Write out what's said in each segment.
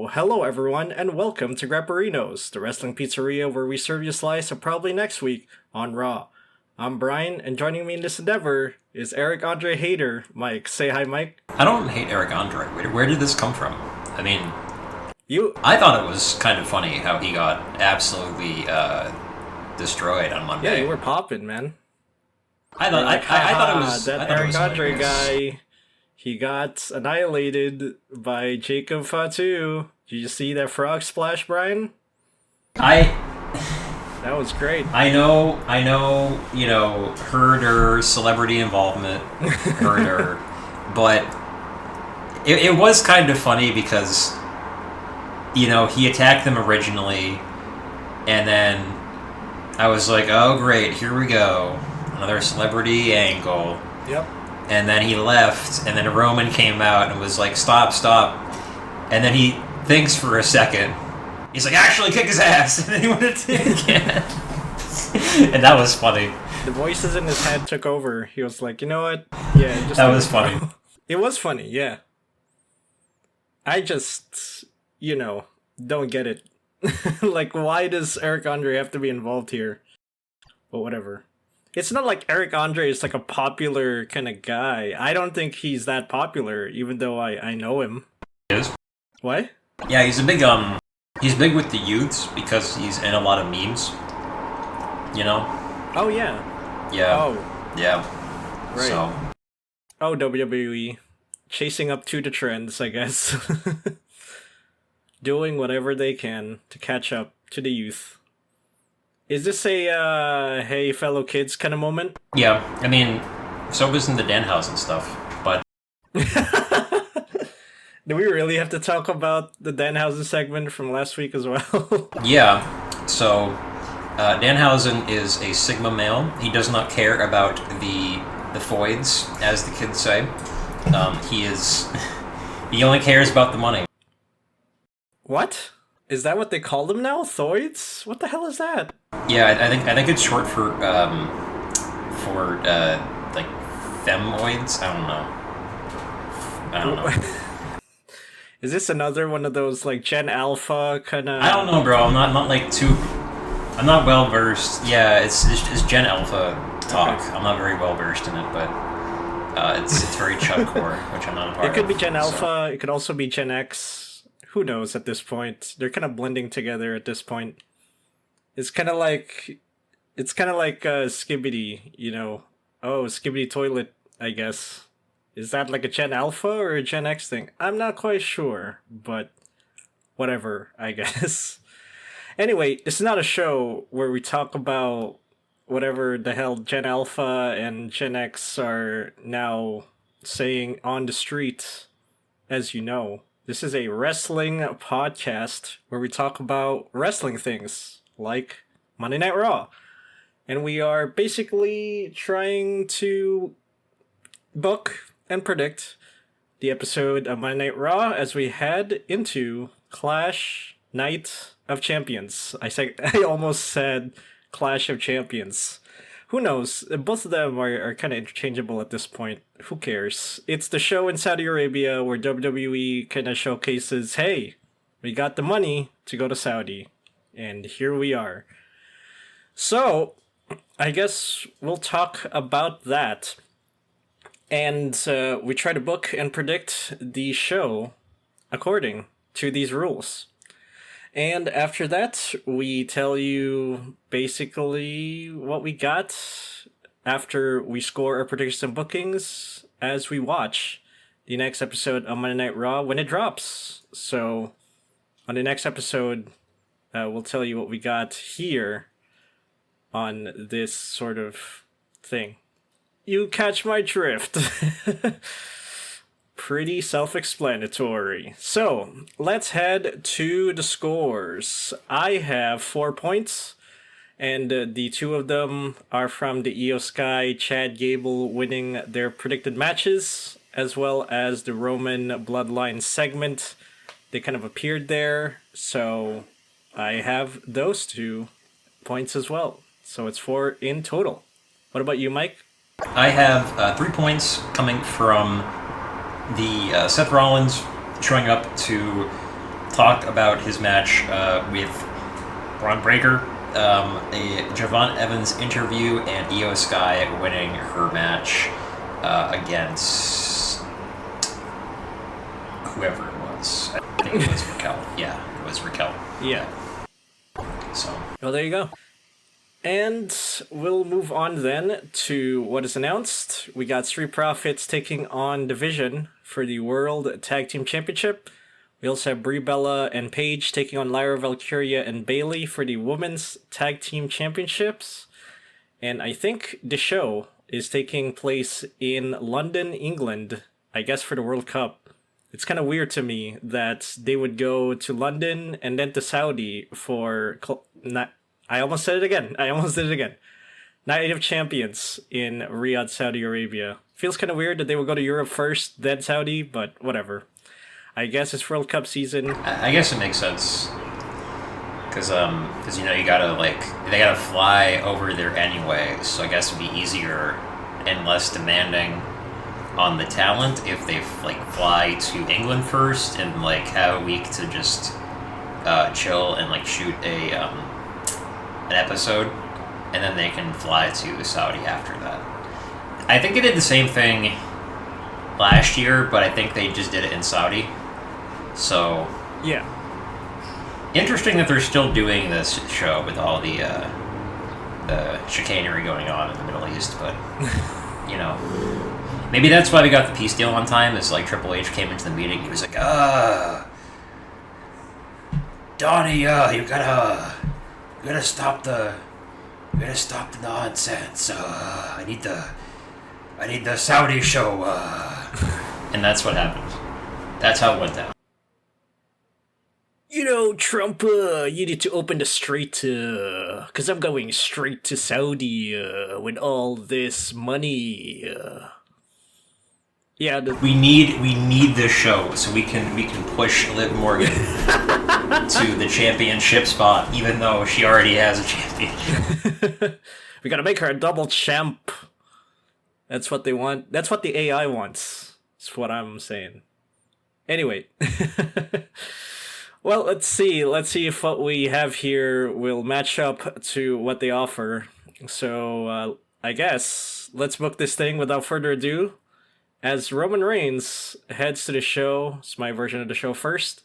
Well, hello everyone, and welcome to Grapperinos, the wrestling pizzeria where we serve you a slice of probably next week on Raw. I'm Bryon, and joining me in this endeavor is Eric Andre Hater, Mike. Say hi, Mike. I don't hate Eric Andre. Where did this come from? I mean, You. I thought it was kind of funny how he got absolutely destroyed on Monday. Yeah, you were popping, man. I thought it was that Eric Andre guy. He got annihilated by Jacob Fatu. Did you see that frog splash, Brian? That was great. I know, herder, celebrity involvement, herder, but it was kind of funny because, he attacked them originally, and then I was like, oh great, here we go, another celebrity angle. Yep. And then he left, and then Roman came out and was like, stop. And then he thinks for a second. He's like, actually kick his ass. And then he went to again. And that was funny. The voices in his head took over. He was like, you know what? Yeah, just that was funny. It was funny, yeah. I just, don't get it. Like, why does Eric Andre have to be involved here? But whatever. It's not like Eric Andre is like a popular kind of guy. I don't think he's that popular, even though I know him. He is? What? Yeah, he's big with the youths because he's in a lot of memes. Oh, yeah. Yeah. Oh. Yeah. Right. So. Oh, WWE. Chasing up to the trends, I guess. Doing whatever they can to catch up to the youth. Is this a, hey fellow kids kind of moment? Yeah, I mean, so was in the Danhausen stuff, but... Do we really have to talk about the Danhausen segment from last week as well? Yeah, so Danhausen is a Sigma male. He does not care about the foids, as the kids say. He only cares about the money. What? Is that what they call them now? Thoids? What the hell is that? Yeah, I think it's short for like femoids. I don't know. Is this another one of those like Gen Alpha kind of? I don't know, bro. I'm not well versed. Yeah, it's Gen Alpha talk. Okay. I'm not very well versed in it, but it's very chudcore, which I'm not a part of. It could be Gen Alpha. It could also be Gen X. Who knows at this point? They're kind of blending together at this point. It's kind of like Skibidi, Oh, Skibidi Toilet, I guess. Is that like a Gen Alpha or a Gen X thing? I'm not quite sure, but whatever, I guess. Anyway, it's not a show where we talk about whatever the hell Gen Alpha and Gen X are now saying on the street, as you know. This is a wrestling podcast where we talk about wrestling things, like Monday Night Raw. And we are basically trying to book and predict the episode of Monday Night Raw as we head into Clash Night of Champions. I almost said Clash of Champions. Who knows? Both of them are kind of interchangeable at this point. Who cares? It's the show in Saudi Arabia where WWE kind of showcases, hey, we got the money to go to Saudi. And here we are. So, I guess we'll talk about that. And we try to book and predict the show according to these rules. And after that, we tell you basically what we got after we score our predictions and bookings as we watch the next episode of Monday Night Raw when it drops. So, on the next episode, we'll tell you what we got here on this sort of thing. You catch my drift. Pretty self-explanatory. So, let's head to the scores. I have 4 points, and the two of them are from the Io Sky, Chad Gable winning their predicted matches, as well as the Roman Bloodline segment. They kind of appeared there, so I have those 2 points as well. So it's 4 in total. What about you, Mike? I have 3 points coming from the Seth Rollins showing up to talk about his match with Braun Breaker, a Javon Evans interview, and Io Sky winning her match against whoever it was. I think it was Raquel. Yeah, it was Raquel. Yeah. So. Well, there you go. And we'll move on then to what is announced. We got Street Profits taking on Division for the World Tag Team Championship. We also have Brie Bella and Paige taking on Lyra Valkyria and Bayley for the Women's Tag Team Championships. And I think the show is taking place in London, England, I guess for the World Cup. It's kind of weird to me that they would go to London and then to Saudi for... I almost did it again. Night of Champions in Riyadh, Saudi Arabia. Feels kind of weird that they would go to Europe first, then Saudi, but whatever. I guess it's World Cup season. I guess it makes sense. Because you know, they gotta fly over there anyway, so I guess it'd be easier and less demanding on the talent if they fly to England first and have a week to just chill and shoot an episode, and then they can fly to Saudi after that. I think they did the same thing last year, but I think they just did it in Saudi. So yeah, interesting that they're still doing this show with all the chicanery going on in the Middle East, but you know, maybe that's why we got the peace deal on time. Is Triple H came into the meeting, he was like, Donnie, you gotta stop the nonsense. I need the Saudi show. And that's what happened. That's how it went down. You know, Trump, you need to open the strait, cause I'm going straight to Saudi, with all this money, Yeah, we need this show so we can push Liv Morgan to the championship spot, even though she already has a championship. We gotta make her a double champ. That's what they want. That's what the AI wants. That's what I'm saying. Anyway. Well, let's see. Let's see if what we have here will match up to what they offer. So, I guess, let's book this thing without further ado. As Roman Reigns heads to the show, it's my version of the show first.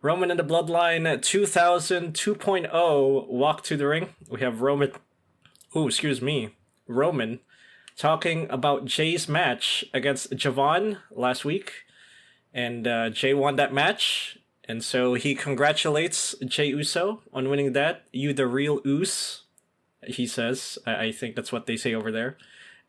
Roman and the Bloodline 2000 2.0 walk to the ring. We have Roman talking about Jey's match against Javon last week. And Jey won that match. And so he congratulates Jey Uso on winning that. You the real Us, he says. I think that's what they say over there.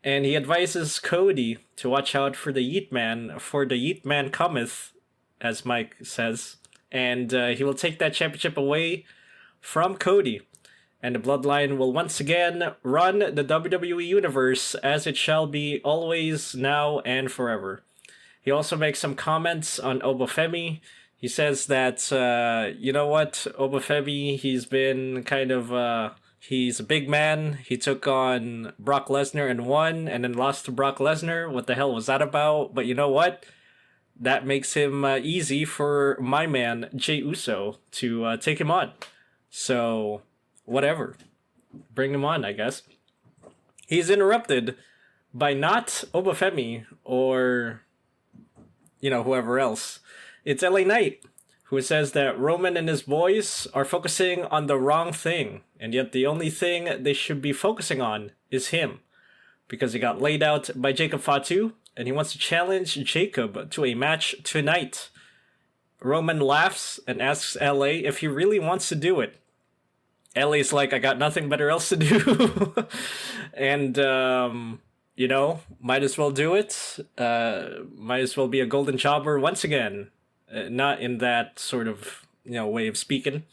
And he advises Cody to watch out for the Yeetman, for the Yeetman cometh, as Mike says. And he will take that championship away from Cody. And the Bloodline will once again run the WWE Universe as it shall be always, now, and forever. He also makes some comments on Obafemi. He says that, you know what, Obafemi, he's been kind of... He's a big man. He took on Brock Lesnar and won, and then lost to Brock Lesnar. What the hell was that about? But you know what? That makes him easy for my man, Jey Uso, to take him on. So, whatever. Bring him on, I guess. He's interrupted by not Obafemi or, whoever else. It's LA Knight, who says that Roman and his boys are focusing on the wrong thing, and yet the only thing they should be focusing on is him, because he got laid out by Jacob Fatu, and he wants to challenge Jacob to a match tonight. Roman laughs and asks LA if he really wants to do it. LA's like, I got nothing better else to do, and, might as well do it. Might as well be a golden jobber once again. Not in that sort of, way of speaking.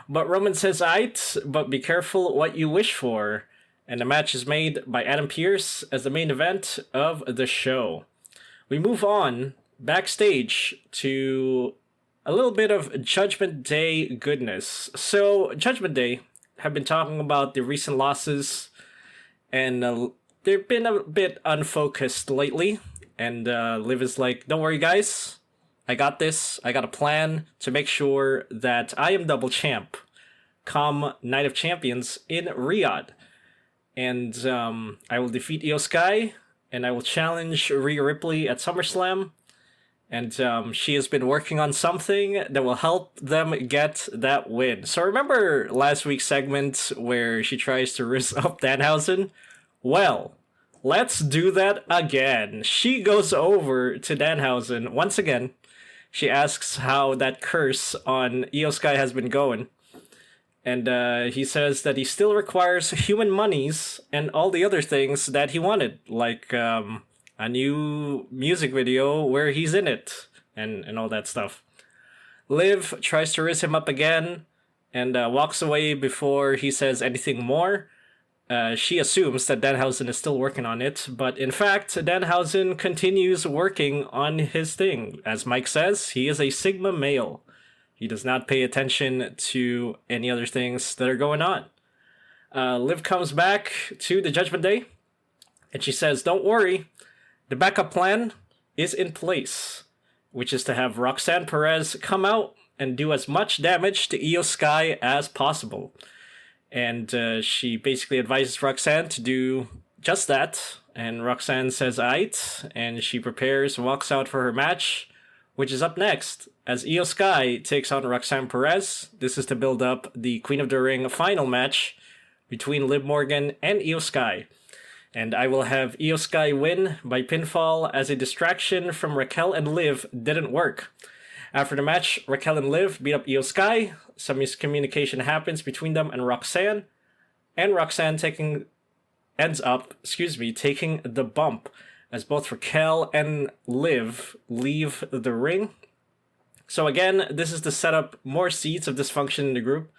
But Roman says, aight, but be careful what you wish for. And the match is made by Adam Pearce as the main event of the show. We move on backstage to a little bit of Judgment Day goodness. So, Judgment Day have been talking about the recent losses, and they've been a bit unfocused lately. And Liv is like, don't worry, guys. I got this. I got a plan to make sure that I am double champ come Night of Champions in Riyadh. And I will defeat Io Sky, and I will challenge Rhea Ripley at SummerSlam. And she has been working on something that will help them get that win. So remember last week's segment where she tries to rizz up Danhausen? Well, let's do that again. She goes over to Danhausen once again. She asks how that curse on Io Sky has been going. And he says that he still requires human monies and all the other things that he wanted, like a new music video where he's in it and all that stuff. Liv tries to rizz him up again and walks away before he says anything more. She assumes that Danhausen is still working on it, but in fact, Danhausen continues working on his thing. As Mike says, he is a Sigma male. He does not pay attention to any other things that are going on. Liv comes back to the Judgment Day, and she says, don't worry, the backup plan is in place, which is to have Roxanne Perez come out and do as much damage to Io Sky as possible. And she basically advises Roxanne to do just that. And Roxanne says, aight, and she prepares, walks out for her match, which is up next, as Io Sky takes on Roxanne Perez. This is to build up the Queen of the Ring final match between Liv Morgan and Io Sky. And I will have Io Sky win by pinfall, as a distraction from Raquel and Liv didn't work. After the match, Raquel and Liv beat up Io Sky. Some miscommunication happens between them and Roxanne ends up taking the bump, as both Raquel and Liv leave the ring. So again, this is to set up more seeds of dysfunction in the group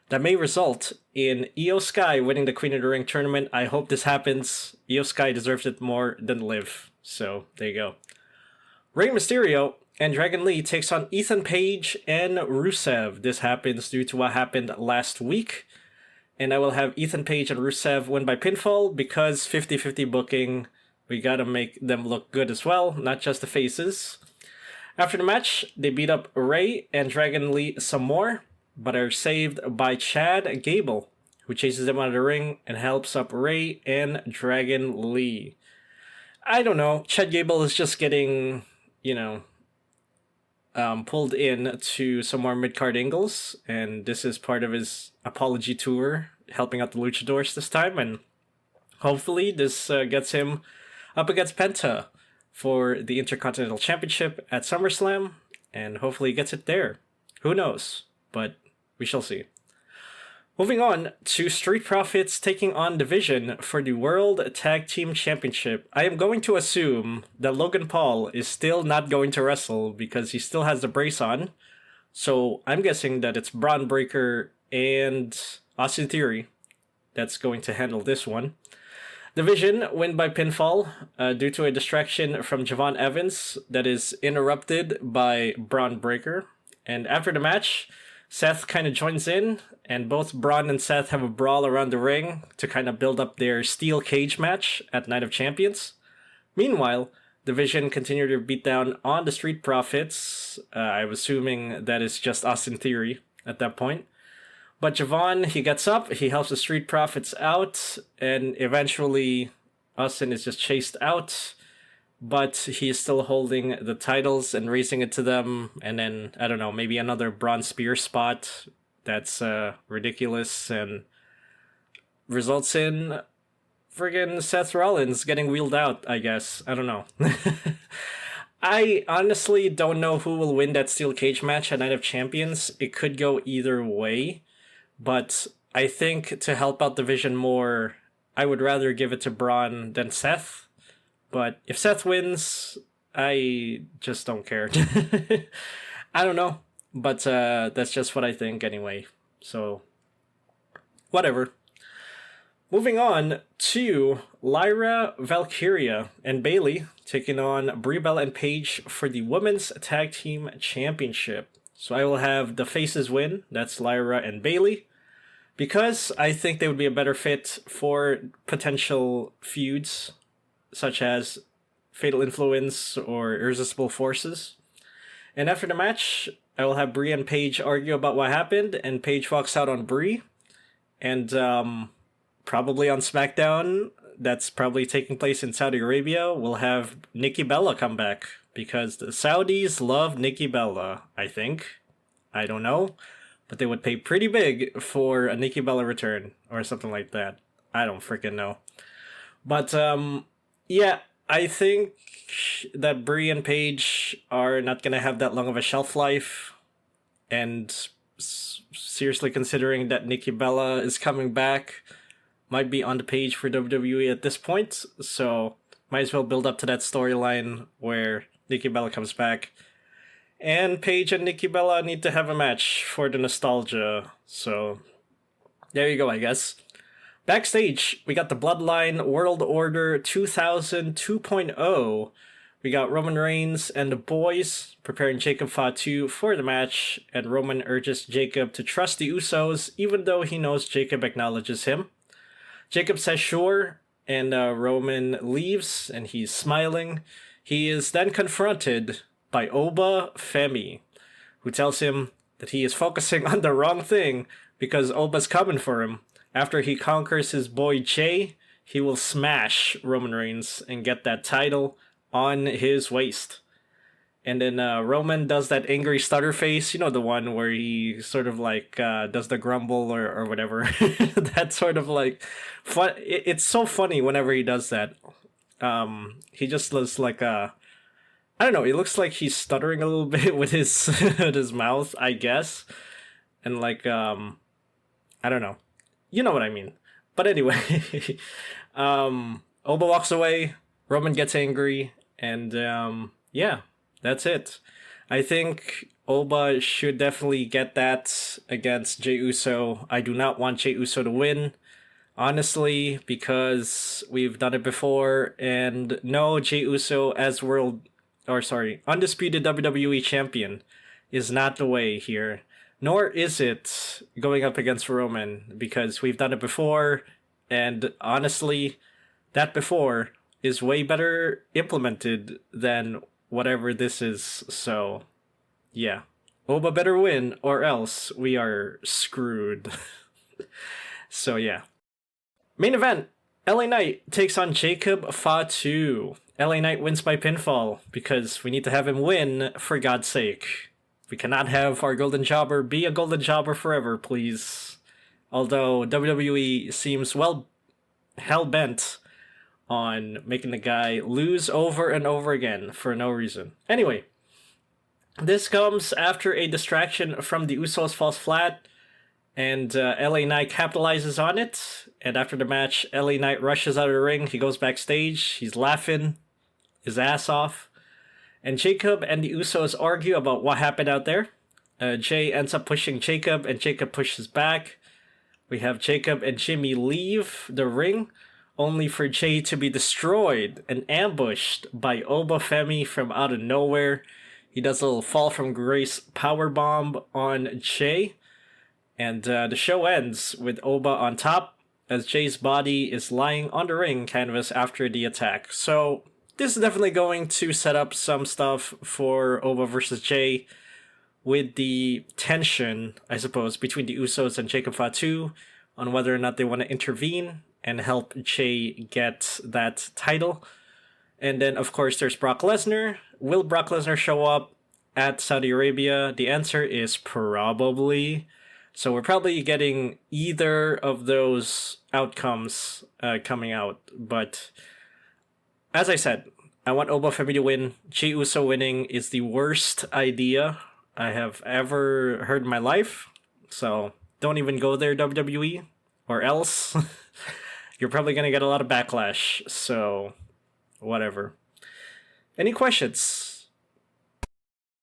that may result in Io Sky winning the Queen of the Ring tournament. I hope this happens. Io Sky deserves it more than Liv. So there you go. Rey Mysterio and Dragon Lee takes on Ethan Page and Rusev. This happens due to what happened last week. And I will have Ethan Page and Rusev win by pinfall, because 50-50 booking, we gotta make them look good as well, not just the faces. After the match, they beat up Rey and Dragon Lee some more, but are saved by Chad Gable, who chases them out of the ring and helps up Rey and Dragon Lee. I don't know, Chad Gable is just getting, pulled in to some more mid-card angles, and this is part of his apology tour, helping out the Luchadors this time, and hopefully this gets him up against Penta for the Intercontinental Championship at SummerSlam, and hopefully he gets it there. Who knows? But we shall see. Moving on to Street Profits taking on Division for the World Tag Team Championship. I am going to assume that Logan Paul is still not going to wrestle because he still has the brace on. So I'm guessing that it's Braun Breaker and Austin Theory that's going to handle this one. Division win by pinfall due to a distraction from Javon Evans that is interrupted by Braun Breaker. And after the match, Seth kind of joins in, and both Braun and Seth have a brawl around the ring to kind of build up their steel cage match at Night of Champions. Meanwhile, Division continue to beat down on the Street Profits. I'm assuming that is just Austin Theory at that point. But Javon, he gets up, he helps the Street Profits out, and eventually Austin is just chased out. But he's still holding the titles and raising it to them. And then, I don't know, maybe another Bronze Spear spot that's ridiculous and results in friggin' Seth Rollins getting wheeled out, I guess. I don't know. I honestly don't know who will win that steel cage match at Night of Champions. It could go either way. But I think to help out Division more, I would rather give it to Braun than Seth. But if Seth wins, I just don't care. I don't know. But that's just what I think anyway. So, whatever. Moving on to Lyra, Valkyria, and Bayley taking on Brie Bella and Paige for the Women's Tag Team Championship. So I will have the faces win. That's Lyra and Bayley. Because I think they would be a better fit for potential feuds, such as Fatal Influence or Irresistible Forces. And after the match, I will have Brie and Paige argue about what happened, and Paige walks out on Brie. And probably on SmackDown, that's probably taking place in Saudi Arabia, we'll have Nikki Bella come back. Because the Saudis love Nikki Bella, I think. I don't know. But they would pay pretty big for a Nikki Bella return, or something like that. I don't freaking know. But, yeah, I think that Brie and Paige are not going to have that long of a shelf life. And seriously considering that Nikki Bella is coming back, might be on the page for WWE at this point. So, might as well build up to that storyline where Nikki Bella comes back. And Paige and Nikki Bella need to have a match for the nostalgia. So, there you go, I guess. Backstage, we got the Bloodline World Order 2000 2.0. We got Roman Reigns and the boys preparing Jacob Fatu for the match, and Roman urges Jacob to trust the Usos, even though he knows Jacob acknowledges him. Jacob says sure, and Roman leaves, and he's smiling. He is then confronted by Oba Femi, who tells him that he is focusing on the wrong thing because Oba's coming for him. After he conquers his boy Jey, he will smash Roman Reigns and get that title on his waist. And then Roman does that angry stutter face, you know, the one where he sort of like does the grumble or whatever. That sort of like fun. It's so funny whenever he does that. He just looks like I don't know. It looks like he's stuttering a little bit with his with his mouth, I guess, and like I don't know. You know what I mean. But anyway, Oba walks away. Roman gets angry, and yeah, that's it. I think Oba should definitely get that against Jey Uso. I do not want Jey Uso to win, honestly, because we've done it before, and no, Jey Uso as undisputed WWE champion is not the way here. Nor is it going up against Roman, because we've done it before, and honestly, that before is way better implemented than whatever this is. So, yeah. Oba better win, or else we are screwed. So, yeah. Main event, LA Knight takes on Jacob Fatu. LA Knight wins by pinfall, because we need to have him win, for God's sake. We cannot have our Golden Jobber be a Golden Jobber forever, please. Although WWE seems well hell-bent on making the guy lose over and over again for no reason. Anyway, this comes after a distraction from the Usos falls flat, and LA Knight capitalizes on it. And after the match, LA Knight rushes out of the ring. He goes backstage. He's laughing his ass off. And Jacob and the Usos argue about what happened out there. Jey ends up pushing Jacob, and Jacob pushes back. We have Jacob and Jimmy leave the ring, only for Jey to be destroyed and ambushed by Oba Femi from out of nowhere. He does a little fall from grace powerbomb on Jey. And the show ends with Oba on top, as Jey's body is lying on the ring canvas after the attack. So this is definitely going to set up some stuff for Oba versus Jey, with the tension, I suppose, between the Usos and Jacob Fatu on whether or not they want to intervene and help Jey get that title. And then, of course, there's Brock Lesnar. Will Brock Lesnar show up at Saudi Arabia? The answer is probably. So we're probably getting either of those outcomes coming out. But as I said, I want Oba Femi to win. Jey Uso winning is the worst idea I have ever heard in my life. So don't even go there, WWE, or else you're probably going to get a lot of backlash. So whatever. Any questions?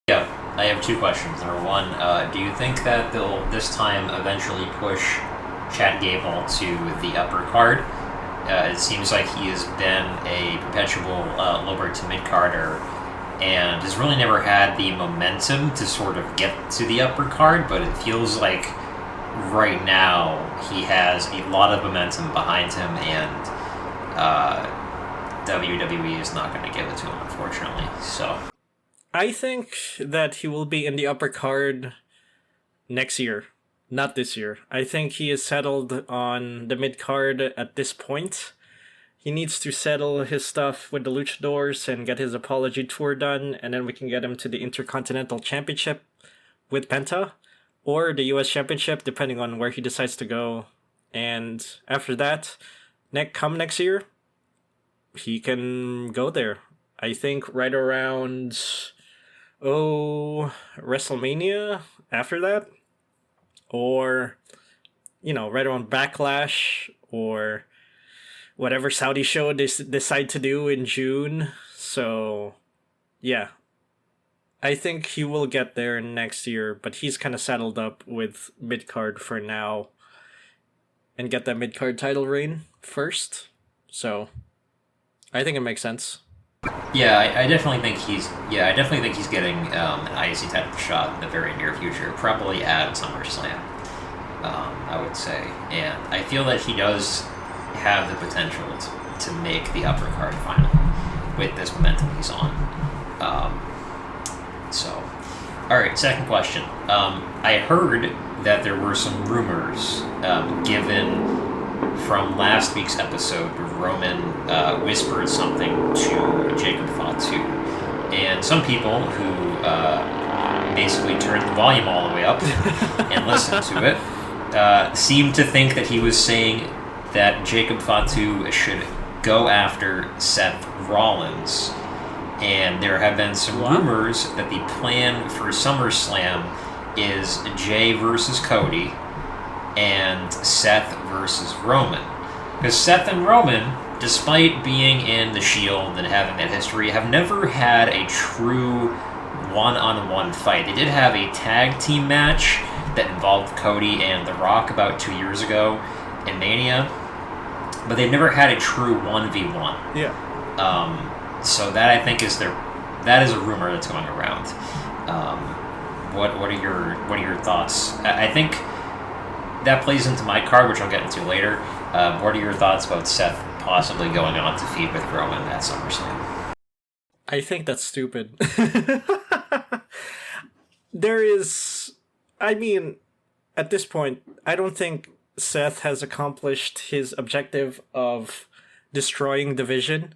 Yeah, I have two questions. Number one, do you think that they'll this time eventually push Chad Gable to the upper card? It seems like he has been a perpetual lower to mid-carder and has really never had the momentum to sort of get to the upper card, but it feels like right now he has a lot of momentum behind him, and WWE is not going to give it to him, unfortunately. So I think that he will be in the upper card next year, not this year. I think he is settled on the mid card at this point. He needs to settle his stuff with the Luchadors and get his apology tour done, and then we can get him to the Intercontinental Championship with Penta, or the US Championship, depending on where he decides to go. And after that, next year, he can go there. I think right around WrestleMania after that, or right around Backlash, or whatever Saudi show they decide to do in June. So yeah, I think he will get there next year, but he's kind of saddled up with mid card for now, and get that mid card title reign first. So I think it makes sense. Yeah, I definitely think he's. Yeah, I definitely think he's getting an IC title shot in the very near future, probably at SummerSlam. I would say, and I feel that he does have the potential to make the upper card final with this momentum he's on. All right. Second question. I heard that there were some rumors given from last week's episode where Roman whispered something to Jacob Fatu. And some people who basically turned the volume all the way up and listened to it seemed to think that he was saying that Jacob Fatu should go after Seth Rollins. And there have been some rumors that the plan for SummerSlam is Jey versus Cody and Seth versus Roman. Because Seth and Roman, despite being in the Shield and having that history, have never had a true one-on-one fight. They did have a tag team match that involved Cody and The Rock about 2 years ago in Mania, but they've never had a true 1v1. Yeah. So that, I think, that is a rumor that's going around. What are your thoughts? I think that plays into my card, which I'll get into later. What are your thoughts about Seth possibly going on to feud with Roman at SummerSlam? I think that's stupid. At this point, I don't think Seth has accomplished his objective of destroying the Vision.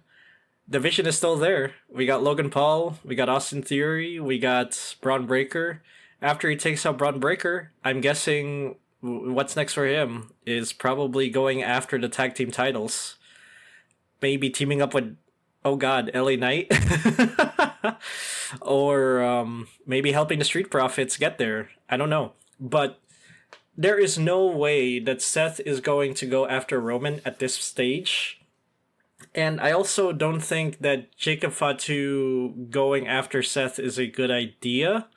The Vision is still there. We got Logan Paul, we got Austin Theory, we got Braun Breaker. After he takes out Braun Breaker, I'm guessing what's next for him is probably going after the tag team titles. Maybe teaming up with, LA Knight. Or maybe helping the Street Profits get there. I don't know. But there is no way that Seth is going to go after Roman at this stage. And I also don't think that Jacob Fatu going after Seth is a good idea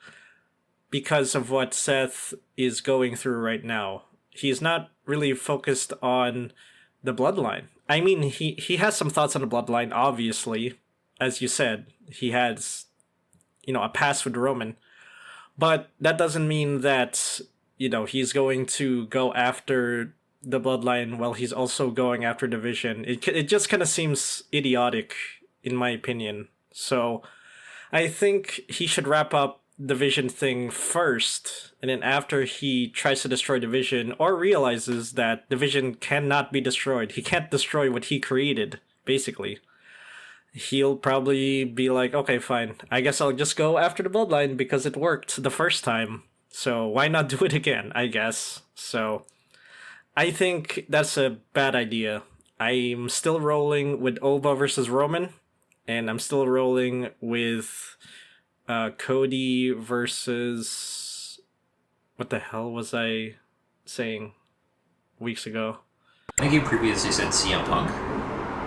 because of what Seth is going through right now. He's not really focused on the bloodline. I mean, he has some thoughts on the bloodline, obviously. As you said, he has, a past with Roman. But that doesn't mean that, he's going to go after the bloodline while he's also going after the Vision. It just kind of seems idiotic, in my opinion. So I think he should wrap up the Vision thing first, and then after he tries to destroy the Vision, or realizes that the Vision cannot be destroyed, he can't destroy what he created, basically, he'll probably be like, okay, fine, I guess I'll just go after the bloodline because it worked the first time, so why not do it again, I guess. So I think that's a bad idea. I'm still rolling with Oba versus Roman, and I'm still rolling with Cody versus... What the hell was I saying weeks ago? I think you previously said CM Punk.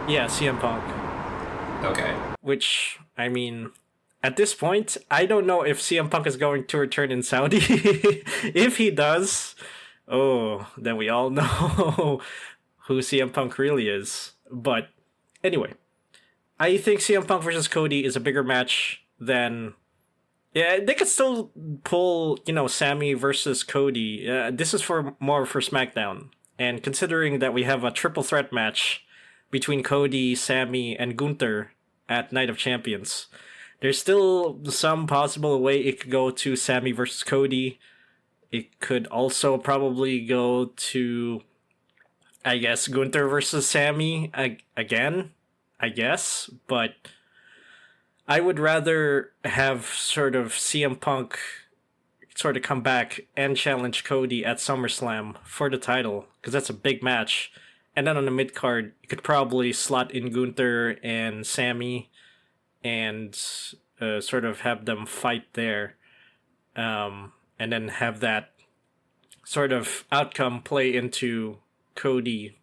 Yeah, CM Punk. Okay. Which, at this point, I don't know if CM Punk is going to return in Saudi. If he does... then we all know who CM Punk really is. But anyway, I think CM Punk versus Cody is a bigger match than... Yeah, they could still pull, Sammy versus Cody. This is more for SmackDown. And considering that we have a triple threat match between Cody, Sammy, and Gunther at Night of Champions, There's still some possible way it could go to Sammy versus Cody. It could also probably go to, I guess, Gunther versus Sammy again, I guess. But I would rather have sort of CM Punk sort of come back and challenge Cody at SummerSlam for the title, because that's a big match. And then on the mid card, you could probably slot in Gunther and Sammy and sort of have them fight there. And then have that sort of outcome play into Cody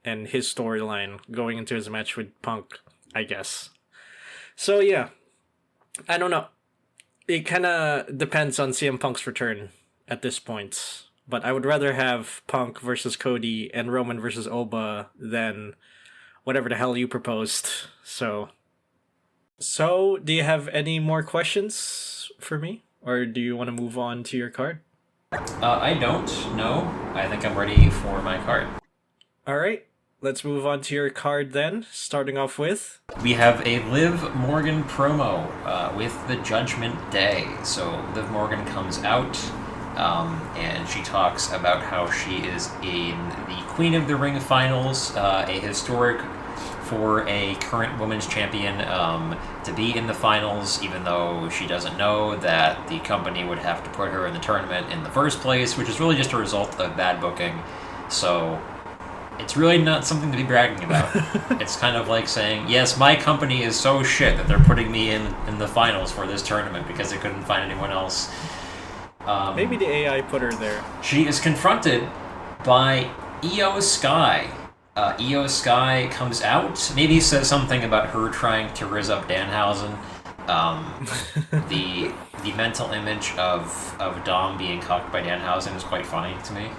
and his storyline going into his match with Punk, I guess. So yeah, I don't know. It kind of depends on CM Punk's return at this point. But I would rather have Punk versus Cody and Roman versus Oba than whatever the hell you proposed. So, do you have any more questions for me? Or do you want to move on to your card? I don't know. I think I'm ready for my card. Alright, let's move on to your card then. Starting off with... We have a Liv Morgan promo with the Judgment Day. So Liv Morgan comes out and she talks about how she is in the Queen of the Ring finals, a historic for a current women's champion to be in the finals, even though she doesn't know that the company would have to put her in the tournament in the first place, which is really just a result of bad booking. So it's really not something to be bragging about. It's kind of like saying, yes, my company is so shit that they're putting me in the finals for this tournament because they couldn't find anyone else. Maybe the AI put her there. She is confronted by Io Sky. Io Sky comes out. Maybe he says something about her trying to rizz up Danhausen. The mental image of Dom being cucked by Danhausen is quite funny to me.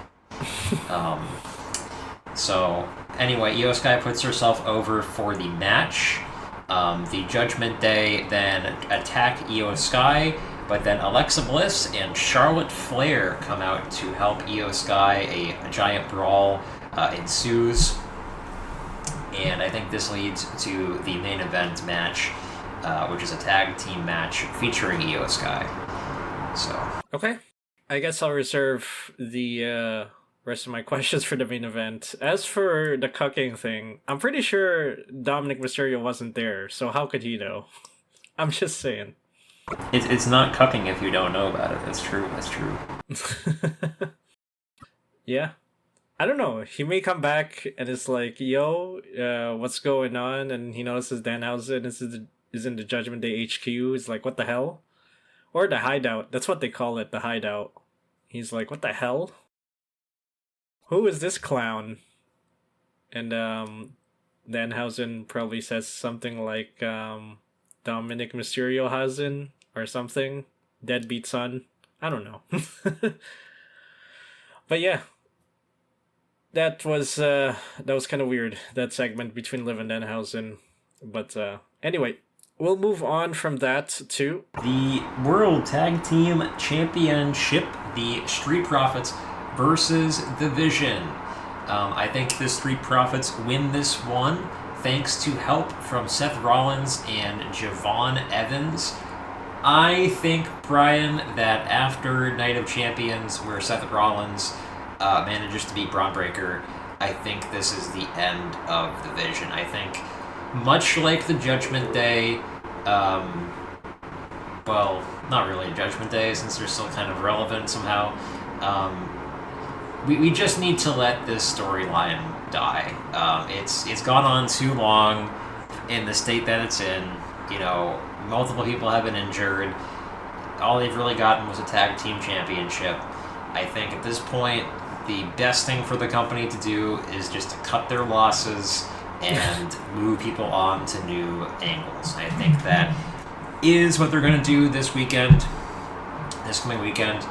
So anyway, Io Sky puts herself over for the match. The Judgment Day then attack Io Sky, but then Alexa Bliss and Charlotte Flair come out to help Io Sky. A giant brawl ensues. And I think this leads to the main event match, which is a tag team match featuring Io Sky. So okay, I guess I'll reserve the rest of my questions for the main event. As for the cucking thing, I'm pretty sure Dominic Mysterio wasn't there, so how could he know? I'm just saying. It's not cucking if you don't know about it. That's true. That's true. Yeah. I don't know. He may come back and it's like, yo, what's going on? And he notices Danhausen is in the Judgment Day HQ. He's like, what the hell? Or the hideout. That's what they call it, the hideout. He's like, what the hell? Who is this clown? And Danhausen probably says something like Dominic Mysteriohausen or something. Deadbeat son. I don't know. But yeah. That was kind of weird, that segment between Liv and Danhausen. But anyway, we'll move on from that to the World Tag Team Championship, the Street Profits versus The Vision. I think the Street Profits win this one thanks to help from Seth Rollins and Javon Evans. I think, Brian, that after Night of Champions, where Seth Rollins manages to beat Braun Breaker, I think this is the end of The Vision. I think, much like the Judgment Day, well, not really Judgment Day, since they're still kind of relevant somehow, we just need to let this storyline die. It's gone on too long in the state that it's in. You know, multiple people have been injured. All they've really gotten was a tag team championship. I think at this point, the best thing for the company to do is just to cut their losses and move people on to new angles. I think that is what they're going to do this coming weekend,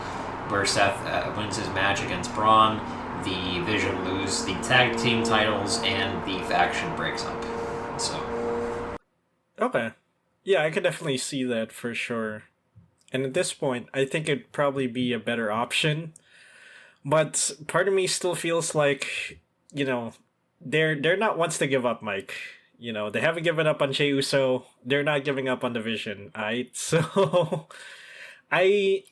where Seth wins his match against Braun, the Vision lose the tag team titles, and the faction breaks up. So, okay. Yeah, I could definitely see that for sure. And at this point, I think it'd probably be a better option. But part of me still feels like, you know, they're not ones to give up, Mike. They haven't given up on Jey Uso. They're not giving up on the Vision. Alright, so I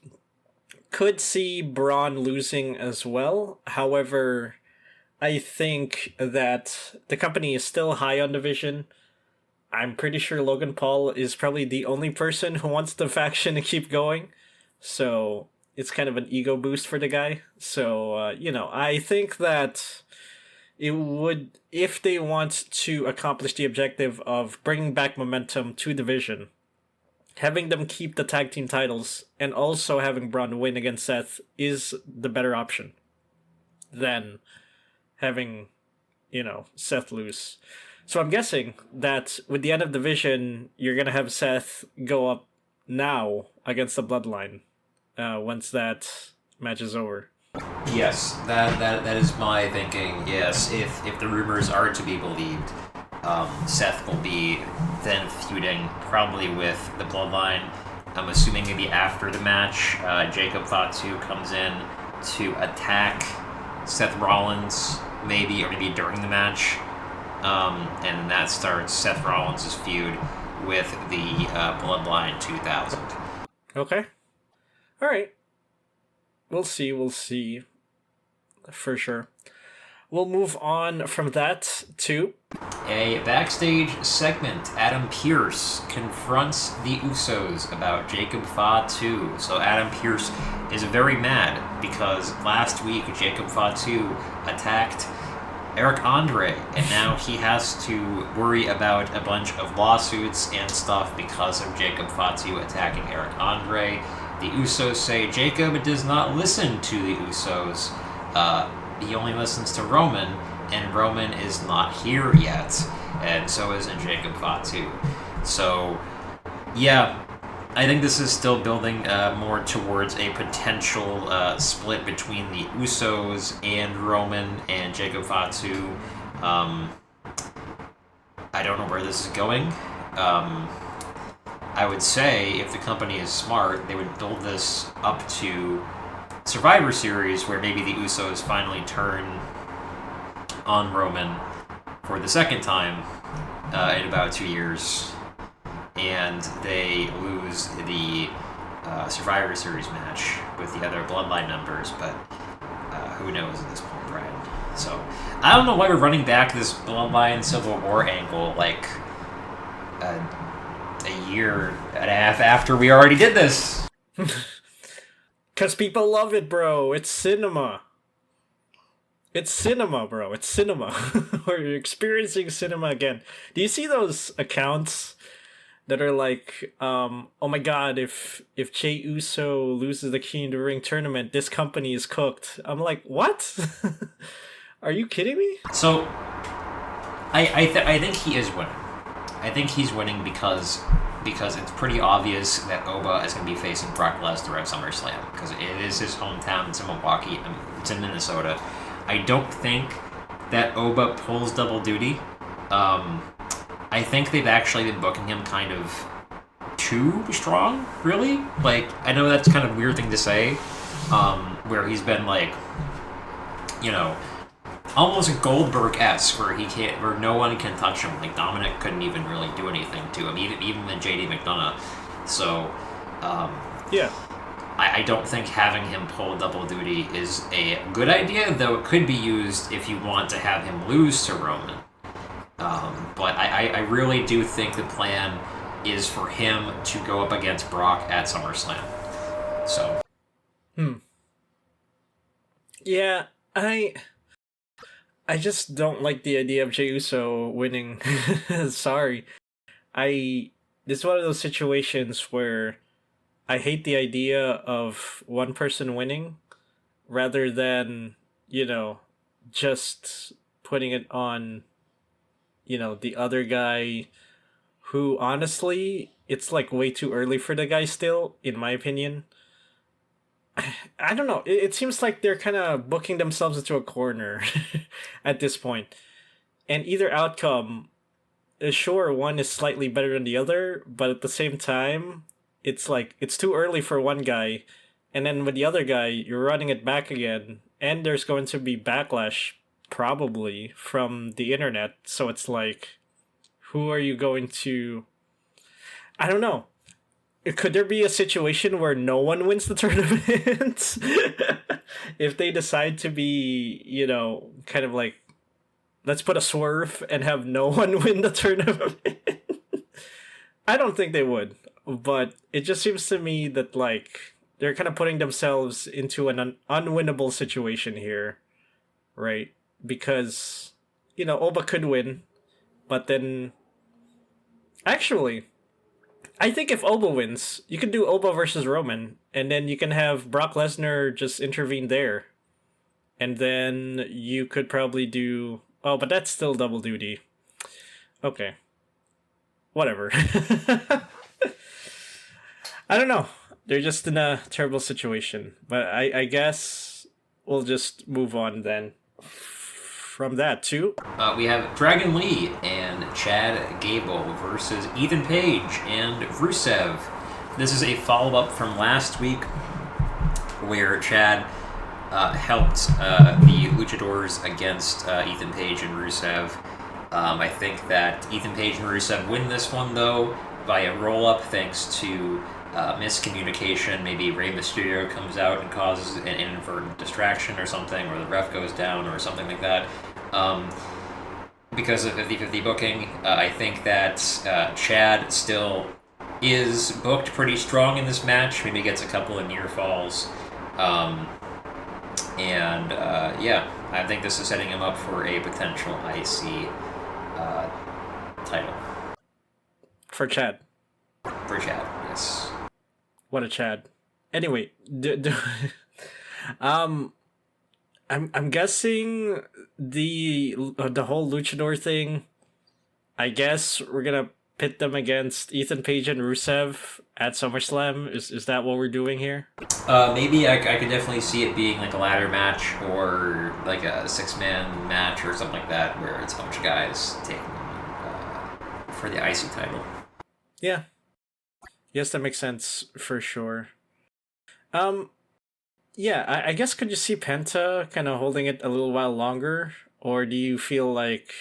could see Braun losing as well. However, I think that the company is still high on the Vision. I'm pretty sure Logan Paul is probably the only person who wants the faction to keep going. So it's kind of an ego boost for the guy. So, I think that it would, if they want to accomplish the objective of bringing back momentum to Division, having them keep the tag team titles and also having Braun win against Seth is the better option than having, Seth lose. So I'm guessing that with the end of Division, you're going to have Seth go up now against the Bloodline once that match is over. Yes, that is my thinking. Yes, if the rumors are to be believed, Seth will be then feuding probably with the Bloodline. I'm assuming maybe after the match, Jacob Fatu comes in to attack Seth Rollins, or maybe during the match, and that starts Seth Rollins' feud with the Bloodline 2000. Okay. All right. We'll see. For sure. We'll move on from that to a backstage segment. Adam Pearce confronts the Usos about Jacob Fatu. So Adam Pearce is very mad because last week Jacob Fatu attacked Eric Andre, and now he has to worry about a bunch of lawsuits and stuff because of Jacob Fatu attacking Eric Andre. The Usos say Jacob does not listen to the Usos. He only listens to Roman, and Roman is not here yet, and so isn't Jacob Fatu. So, yeah, I think this is still building more towards a potential split between the Usos and Roman and Jacob Fatu. I don't know where this is going. I would say if the company is smart, they would build this up to Survivor Series, where maybe the Usos finally turn on Roman for the second time in about 2 years, and they lose the Survivor Series match with the other Bloodline members, but who knows at this point, Brian. So, I don't know why we're running back this Bloodline Civil War angle, like, a year and a half after we already did this. Because people love it, bro. It's cinema. It's cinema, bro. It's cinema. We're experiencing cinema again. Do you see those accounts that are like, oh my god, if Jey Uso loses the King of the Ring tournament, this company is cooked. I'm like, what? Are you kidding me? So, I think he is winning. I think he's winning because it's pretty obvious that Oba is going to be facing Brock Lesnar at SummerSlam, because it is his hometown. It's in Milwaukee. It's in Minnesota. I don't think that Oba pulls double duty. I think they've actually been booking him kind of too strong, really. Like, I know that's kind of a weird thing to say, where he's been like, almost Goldberg-esque, where no one can touch him. Like, Dominic couldn't even really do anything to him, even the JD McDonough. So, yeah. I don't think having him pull double duty is a good idea, though it could be used if you want to have him lose to Roman. But I really do think the plan is for him to go up against Brock at SummerSlam. So. Yeah, I just don't like the idea of Jey Uso winning. Sorry. This is one of those situations where I hate the idea of one person winning rather than, just putting it on, the other guy who, honestly, it's like way too early for the guy still, in my opinion. I don't know. It seems like they're kind of booking themselves into a corner at this point. And either outcome, sure, one is slightly better than the other, but at the same time, it's like, it's too early for one guy. And then with the other guy, you're running it back again. And there's going to be backlash, probably, from the internet. So it's like, who are you going to... I don't know. Could there be a situation where no one wins the tournament? If they decide to be, kind of like, let's put a swerve and have no one win the tournament. I don't think they would, but it just seems to me that, like, they're kind of putting themselves into an unwinnable situation here, right? Because, Oba could win, but then... Actually, I think if Oba wins, you could do Oba versus Roman, and then you can have Brock Lesnar just intervene there. And then you could probably do... Oh, but that's still double duty. Okay. Whatever. I don't know. They're just in a terrible situation. But I guess we'll just move on then. From that to... we have Dragon Lee and Chad Gable versus Ethan Page and Rusev. This is a follow-up from last week where Chad helped the Luchadors against Ethan Page and Rusev. I think that Ethan Page and Rusev win this one, though, by a roll-up thanks to miscommunication. Maybe Rey Mysterio comes out and causes an inadvertent distraction or something, or the ref goes down or something like that. Because of 50-50 booking, I think that Chad still is booked pretty strong in this match. Maybe gets a couple of near falls. I think this is setting him up for a potential IC title. For Chad. For Chad, yes. What a Chad. Anyway, I'm guessing the whole luchador thing. I guess we're gonna pit them against Ethan Page and Rusev at SummerSlam. Is that what we're doing here? Maybe I could definitely see it being like a ladder match or like a 6-man match or something like that, where it's a bunch of guys taking for the IC title. Yeah. Yes, that makes sense for sure. Yeah, I guess could you see Penta kind of holding it a little while longer? Or do you feel like,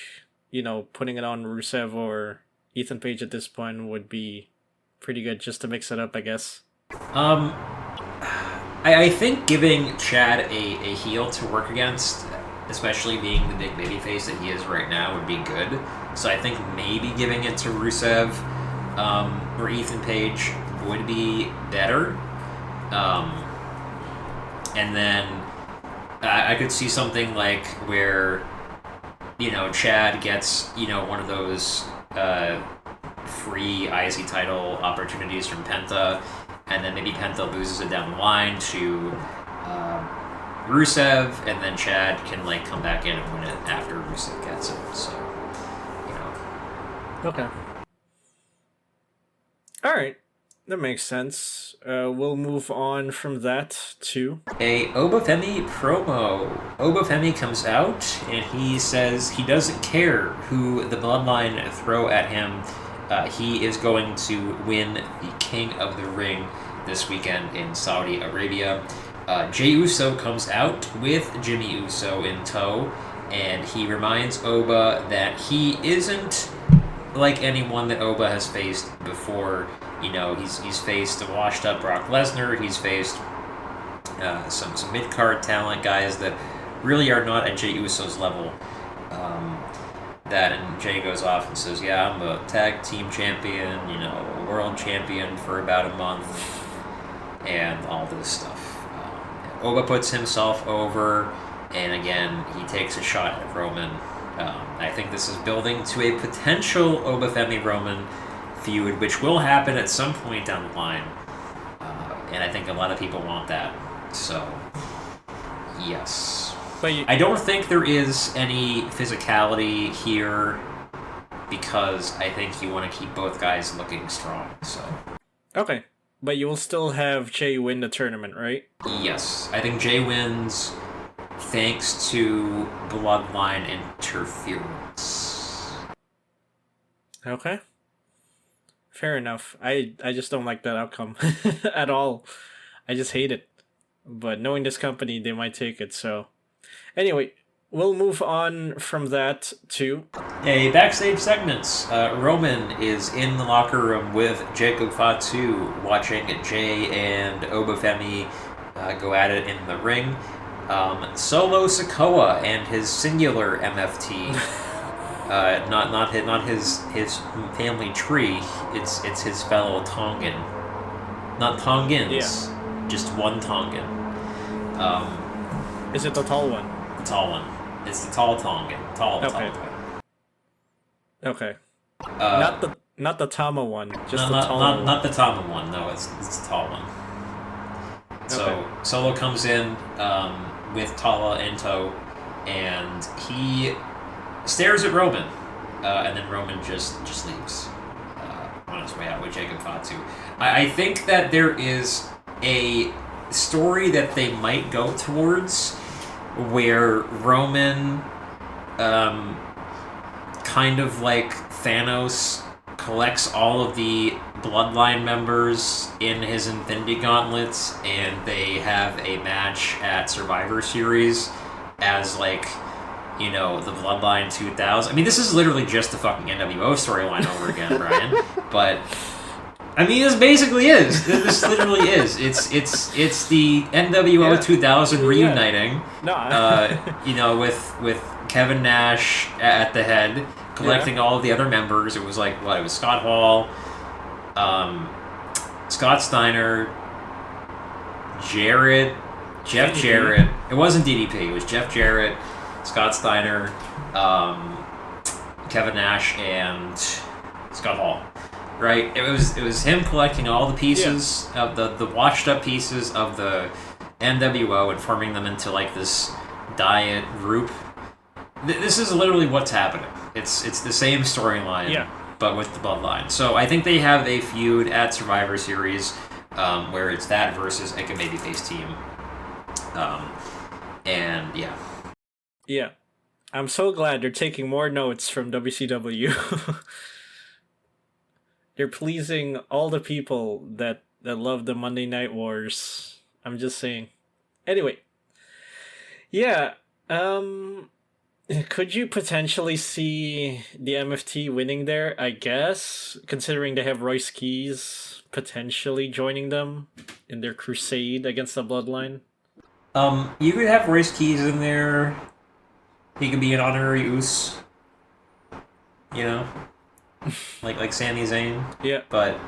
putting it on Rusev or Ethan Page at this point would be pretty good just to mix it up, I guess? I think giving Chad a heel to work against, especially being the big babyface that he is right now, would be good. So I think maybe giving it to Rusev or Ethan Page would be better. And then I could see something like where, Chad gets, one of those free IC title opportunities from Penta, and then maybe Penta loses it down the line to Rusev, and then Chad can, come back in and win it after Rusev gets it. So, Okay. Alright. That makes sense. We'll move on from that to... a Obafemi promo. Obafemi comes out and he says he doesn't care who the Bloodline throw at him. He is going to win the King of the Ring this weekend in Saudi Arabia. Jey Uso comes out with Jimmy Uso in tow, and he reminds Oba that he isn't like anyone that Oba has faced before. He's faced a washed-up Brock Lesnar. He's faced some mid-card talent guys that really are not at Jey Uso's level. And Jey goes off and says, "Yeah, I'm a tag team champion, a world champion for about a month, and all this stuff." Oba puts himself over, and again, he takes a shot at Roman. I think this is building to a potential Obafemi Roman feud, which will happen at some point down the line. And I think a lot of people want that. So, yes. But I don't think there is any physicality here because I think you want to keep both guys looking strong. So. Okay. But you will still have Jey win the tournament, right? Yes. I think Jey wins thanks to Bloodline interference. Okay. Fair enough. I just don't like that outcome at all. I just hate it. But knowing this company, they might take it, so... Anyway, we'll move on from that to A backstage segments. Roman is in the locker room with Jacob Fatu watching Jey and Obafemi go at it in the ring. Solo Sikoa and his singular MFT. Not his family tree. It's his fellow Tongan. Not Tongans. Just one Tongan. Is it the tall one? The tall one. It's the tall Tongan. Tall Okay. Tongan. Okay. Not the Tama one. Just the tall one. Not the Tama one. No, it's the tall one. So Okay. Solo comes in with Tala in tow, and he stares at Roman, and then Roman just leaves on his way out with Jacob Fatu. I think that there is a story that they might go towards where Roman, kind of like Thanos, collects all of the Bloodline members in his Infinity Gauntlets, and they have a match at Survivor Series as, like, you know, the Bloodline 2000. I mean, this is literally just the fucking NWO storyline over again, Brian. But I mean, this basically is. This literally is. It's the NWO 2000 reuniting. No. You know, with Kevin Nash at the head, collecting all of the other members. It was like, what? It was Scott Hall, Scott Steiner, Jeff Jarrett. It wasn't DDP. It was Jeff Jarrett, Scott Steiner, Kevin Nash, and Scott Hall. Right? It was him collecting all the pieces of the washed up pieces of the NWO and forming them into like this diet group. This is literally what's happening. It's the same storyline, but with the Bloodline. So I think they have a feud at Survivor Series where it's that versus like a babyface team. And yeah. Yeah. I'm so glad they're taking more notes from WCW. They're pleasing all the people that love the Monday Night Wars. I'm just saying. Anyway. Yeah. Could you potentially see the MFT winning there, I guess? Considering they have Royce Keys potentially joining them in their crusade against the Bloodline. You could have Royce Keys in there. He could be an honorary Us. You know? like Sami Zayn. Yeah. But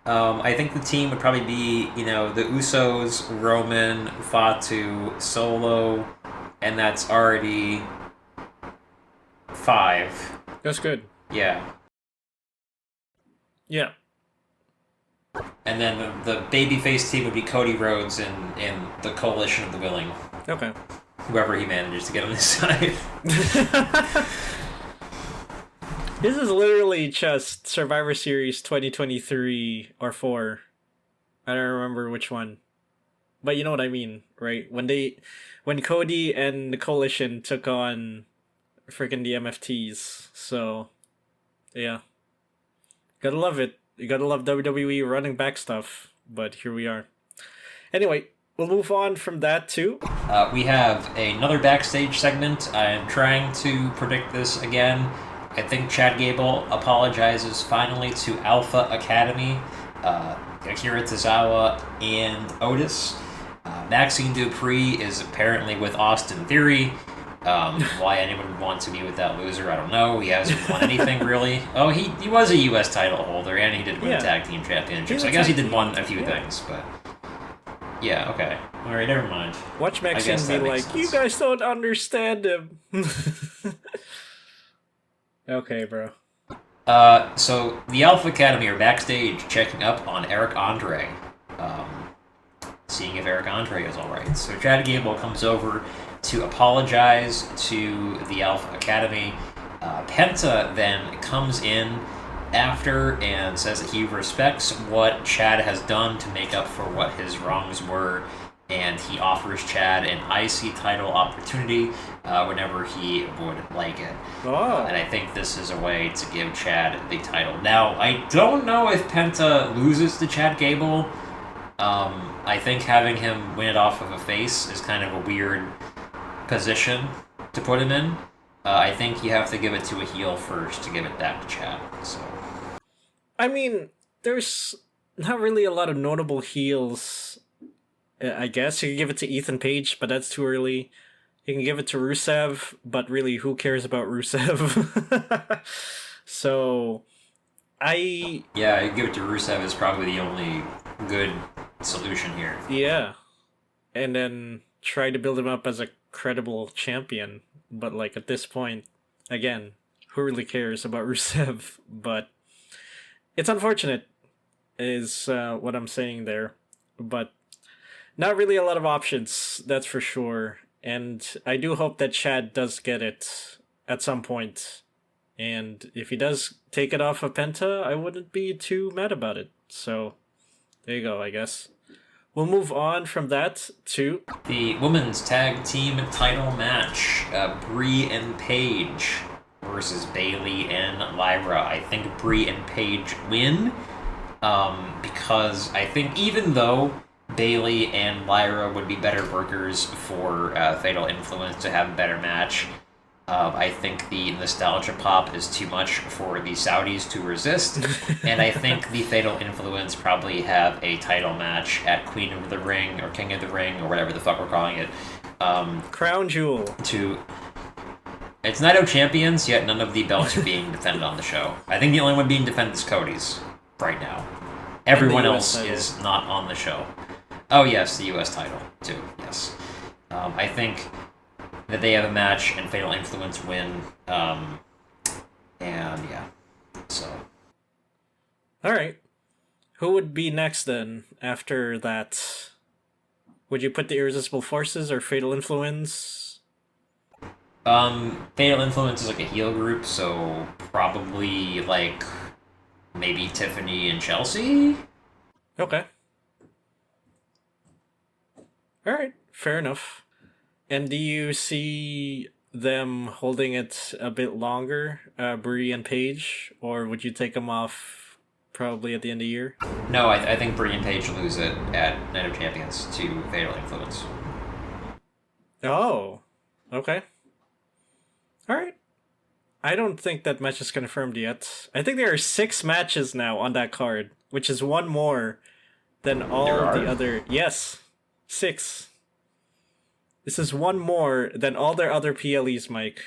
I think the team would probably be, you know, the Usos, Roman, Fatu, Solo, and that's already 5. That's good. Yeah. Yeah. And then the babyface team would be Cody Rhodes and the Coalition of the Willing. Okay. Whoever he manages to get on his side. This is literally just Survivor Series 2023 or 4. I don't remember which one. But you know what I mean, right? When Cody and the Coalition took on freaking the MFTs. So, yeah. Gotta love it. You gotta love WWE running back stuff. But here we are. Anyway, we'll move on from that too. We have another backstage segment. I am trying to predict this again. I think Chad Gable apologizes finally to Alpha Academy, Akira Tozawa, and Otis. Maxine Dupree is apparently with Austin Theory. Why anyone would want to be with that loser, I don't know. He hasn't won anything, really. Oh, he was a U.S. title holder, and he did win a tag team championship. So I guess he did win a few things, but... Yeah, okay. Alright, never mind. Watch Maxine be like, sense. You guys don't understand him. Okay, bro. So the Alpha Academy are backstage checking up on Eric Andre. Seeing if Eric Andre is alright. So Chad Gable comes over to apologize to the Alpha Academy. Penta then comes in after and says that he respects what Chad has done to make up for what his wrongs were, and he offers Chad an IC title opportunity whenever he would like it. Oh. And I think this is a way to give Chad the title. Now, I don't know if Penta loses to Chad Gable. I think having him win it off of a face is kind of a weird position. to put him in. I think you have to give it to a heel first to give it back to Chad. So, I mean, there's not really a lot of notable heels. I guess you can give it to Ethan Page, but that's too early. You can give it to Rusev, but really, who cares about Rusev? So, I yeah, give it to Rusev is probably the only good solution here. yeah, and then try to build him up as a credible champion. But like at this point, again, who really cares about Rusev? But it's unfortunate, is what I'm saying there. But not really a lot of options, that's for sure. And I do hope that Chad does get it at some point. And if he does take it off of Penta, I wouldn't be too mad about it. So there you go, I guess. We'll move on from that to the women's tag team title match: Brie and Paige versus Bailey and Lyra. I think Brie and Paige win, because I think even though Bailey and Lyra would be better workers for Fatal Influence to have a better match, I think the nostalgia pop is too much for the Saudis to resist, and I think the Fatal Influence probably have a title match at Queen of the Ring or King of the Ring or whatever the fuck we're calling it. Crown Jewel. It's Night of Champions, yet none of the belts are being defended on the show. I think the only one being defended is Cody's right now. Everyone else is not on the show. Oh yes, the U.S. title too. Yes, I think that they have a match and Fatal Influence win, and yeah, so. Alright. Who would be next then, after that? Would you put the Irresistible Forces or Fatal Influence? Fatal Influence is like a heel group, so probably, like, maybe Tiffany and Chelsea? Okay. Alright, fair enough. And do you see them holding it a bit longer, Brie and Paige, or would you take them off probably at the end of the year? No, I think Bryon and Page lose it at Night of Champions to Fatal Influence. Oh, okay. Alright. I don't think that match is confirmed yet. I think there are 6 matches now on that card, which is one more than all the other... Yes, 6. This is one more than all their other PLEs, Mike.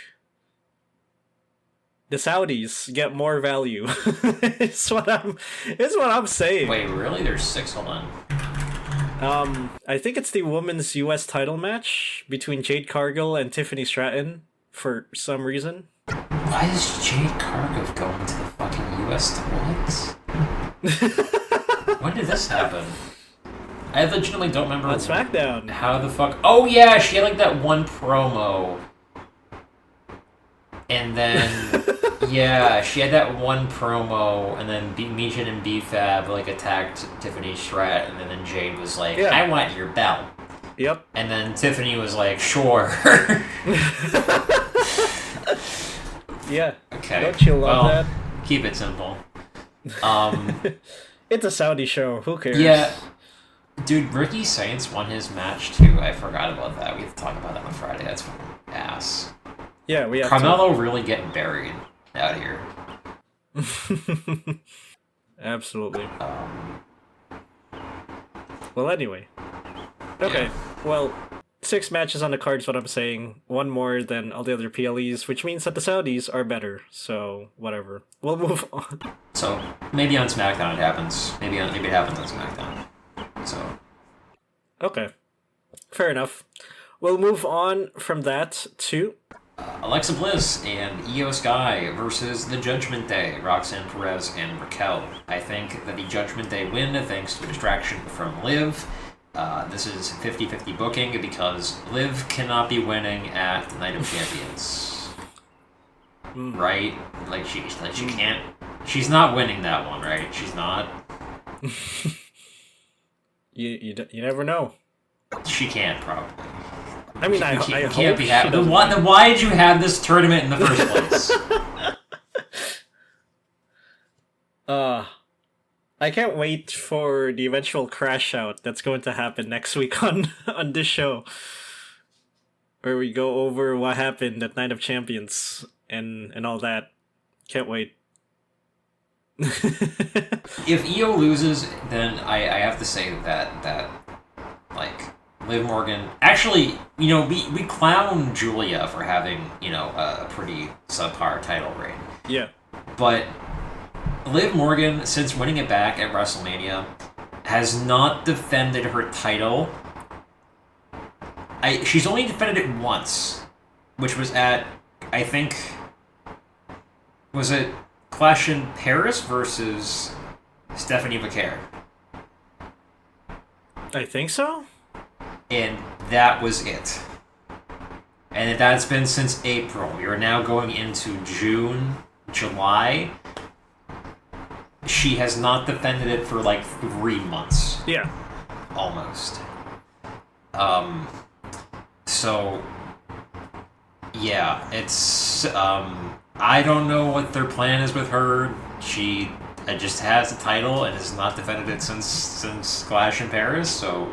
The Saudis get more value. it's what I'm saying. Wait, really? There's 6? Hold on. I think it's the women's US title match between Jade Cargill and Tiffany Stratton for some reason. Why is Jade Cargill going to the fucking US what? When did this happen? I legitimately don't remember. On SmackDown. How the fuck? Oh yeah, she had like that one promo. And then, yeah, she had that one promo, and then Michin and B-Fab like attacked Tiffany Stratton, and then Jade was like, yeah. I want your belt. Yep. And then Tiffany was like, sure. Yeah. Okay. Don't you love that? Keep it simple. It's a Saudi show. Who cares? Yeah. Dude, Ricky Saints won his match too. I forgot about that. We have to talk about that on Friday. That's fucking ass. Yeah, we have Carmelo really getting buried out here. Absolutely. Well, anyway. Okay. Yeah. Well, 6 matches on the card is what I'm saying. One more than all the other PLEs, which means that the Saudis are better. So, whatever. We'll move on. So, maybe on SmackDown it happens. Maybe it happens on SmackDown. So. Okay. Fair enough. We'll move on from that to... Alexa Bliss and Io Sky versus the Judgment Day, Roxanne Perez and Raquel. I think that the Judgment Day win thanks to a distraction from Liv. This is 50-50 booking because Liv cannot be winning at the Night of Champions. Right? Like she can't. She's not winning that one, right? She's not. You never know. She can't probably. I mean, I can't be happy. Then why did you have this tournament in the first place? I can't wait for the eventual crash out that's going to happen next week on this show. where we go over what happened at Night of Champions and all that. Can't wait. If Io loses, then I have to say that like Liv Morgan. Actually, we clown Julia for having a pretty subpar title reign. Yeah. But Liv Morgan, since winning it back at WrestleMania, has not defended her title. She's only defended it once, which was at, I think, was it Clash in Paris versus Stephanie McCare? I think so. And that was it. And that's been since April. We are now going into June, July. She has not defended it for like 3 months. Yeah. Almost. So, yeah, it's, I don't know what their plan is with her. She just has the title and has not defended it since Clash in Paris, so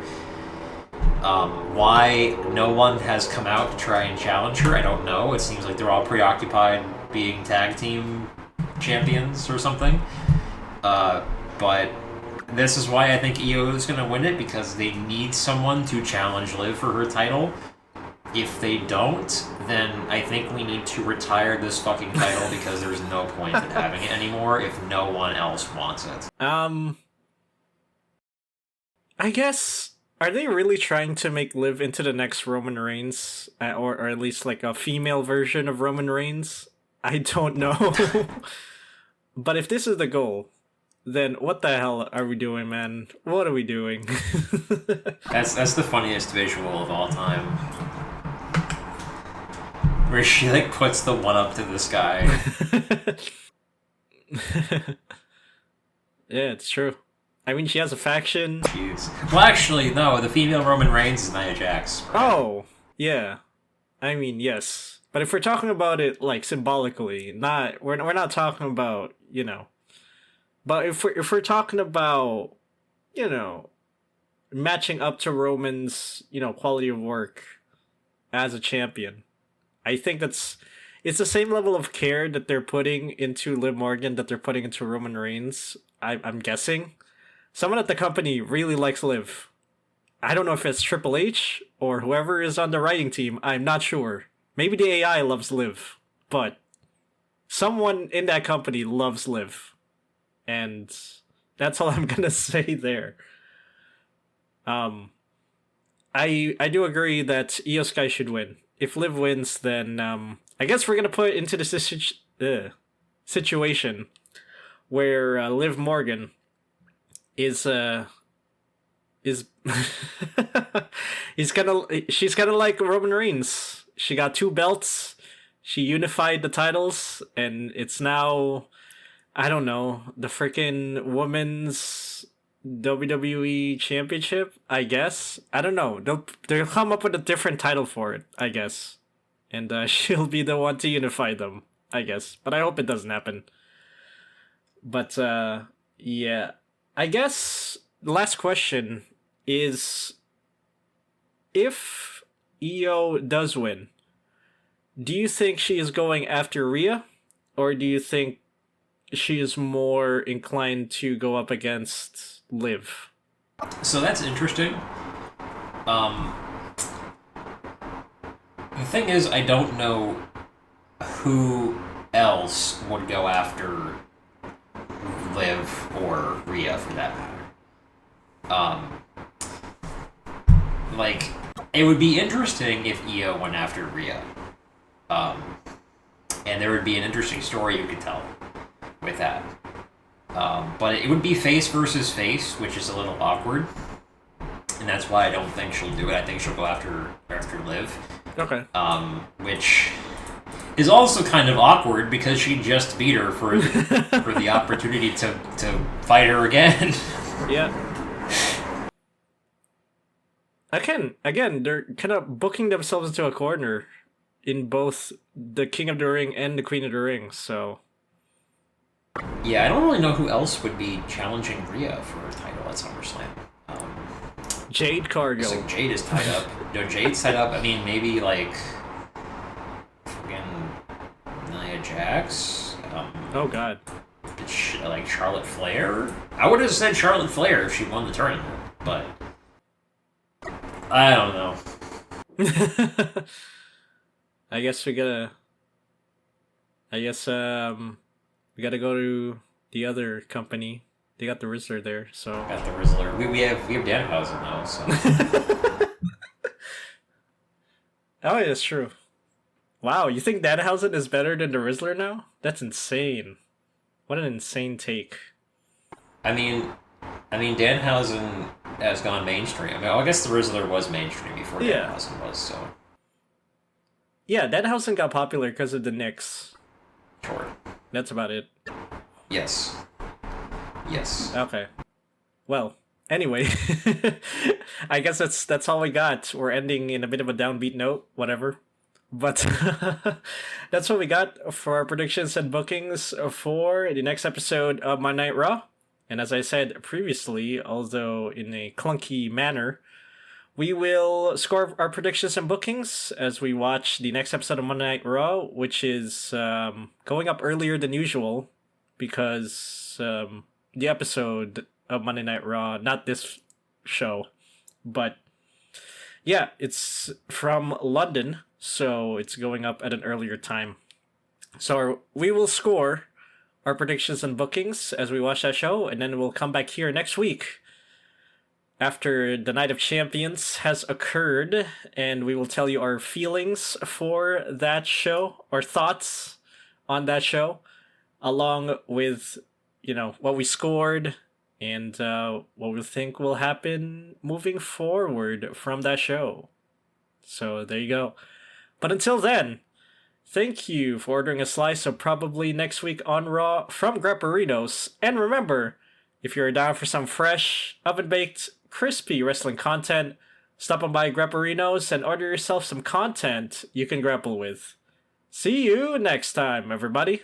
why no one has come out to try and challenge her, I don't know. It seems like they're all preoccupied being tag team champions or something. But this is why I think Io is going to win it, because they need someone to challenge Liv for her title. If they don't, then I think we need to retire this fucking title because there's no point in having it anymore if no one else wants it. I guess, are they really trying to make Liv into the next Roman Reigns? Or at least like a female version of Roman Reigns? I don't know. But if this is the goal, then what the hell are we doing, man? What are we doing? That's the funniest visual of all time. Where she like puts the one up to the sky. Yeah, it's true. I mean, she has a faction. Jeez. Well, actually, no. The female Roman Reigns is Nia Jax. Right? Oh, yeah. I mean, yes. But if we're talking about it like symbolically, we're not talking about But if we're talking about matching up to Roman's quality of work as a champion, I think it's the same level of care that they're putting into Liv Morgan that they're putting into Roman Reigns. I'm guessing someone at the company really likes Liv. I don't know if it's Triple H or whoever is on the writing team. I'm not sure. Maybe the AI loves Liv, but someone in that company loves Liv. And that's all I'm gonna say there. I do agree that Io Sky should win. If Liv wins, then I guess we're gonna put it into the situation where Liv Morgan is she's kind of like Roman Reigns. She got 2 belts. She unified the titles, and it's now, I don't know, the freaking women's WWE Championship, I guess. I don't know. They'll come up with a different title for it, I guess. And she'll be the one to unify them, I guess. But I hope it doesn't happen. But, yeah. I guess the last question is, if Io does win, do you think she is going after Rhea? Or do you think she is more inclined to go up against Liv? So that's interesting. The thing is, I don't know who else would go after Liv or Rhea for that matter. Like, it would be interesting if Io went after Rhea. And there would be an interesting story you could tell with that. But it would be face versus face, which is a little awkward. And that's why I don't think she'll do it. I think she'll go after Liv. Okay. Which is also kind of awkward because she just beat her for the opportunity to fight her again. Yeah. Again, they're kind of booking themselves into a corner in both the King of the Ring and the Queen of the Ring, so... Yeah, I don't really know who else would be challenging Rhea for a title at SummerSlam. Jade Cargill. So Jade is tied up. No, Jade's tied up. I mean, maybe like fucking Nia Jax. Oh God. Like Charlotte Flair. I would have said Charlotte Flair if she won the tournament, but I don't know. I guess we gotta go to the other company. They got the Rizzler there, so Got the Rizzler. We have Danhausen though, so oh yeah, that's true. Wow, you think Danhausen is better than the Rizzler now? That's insane. What an insane take. I mean Danhausen has gone mainstream. I mean, I guess the Rizzler was mainstream before Danhausen was, so yeah, Danhausen got popular because of the Knicks. sure. That's about it. Yes. Okay. Well, anyway, I guess that's all we got. We're ending in a bit of a downbeat note, whatever. But that's what we got for our predictions and bookings for the next episode of Monday Night Raw. And as I said previously, although in a clunky manner, we will score our predictions and bookings as we watch the next episode of Monday Night Raw, which is going up earlier than usual because the episode of Monday Night Raw, not this show, but yeah, it's from London, so it's going up at an earlier time. So we will score our predictions and bookings as we watch that show, and then we'll come back here next week after the Night of Champions has occurred, and we will tell you our feelings for that show, our thoughts on that show, along with, what we scored and what we think will happen moving forward from that show. So there you go. But until then, thank you for ordering a slice of probably next week on Raw from Grapperinos. And remember, if you're down for some fresh, oven-baked, crispy wrestling content, stop on by Grapperinos and order yourself some content you can grapple with. See you next time, everybody.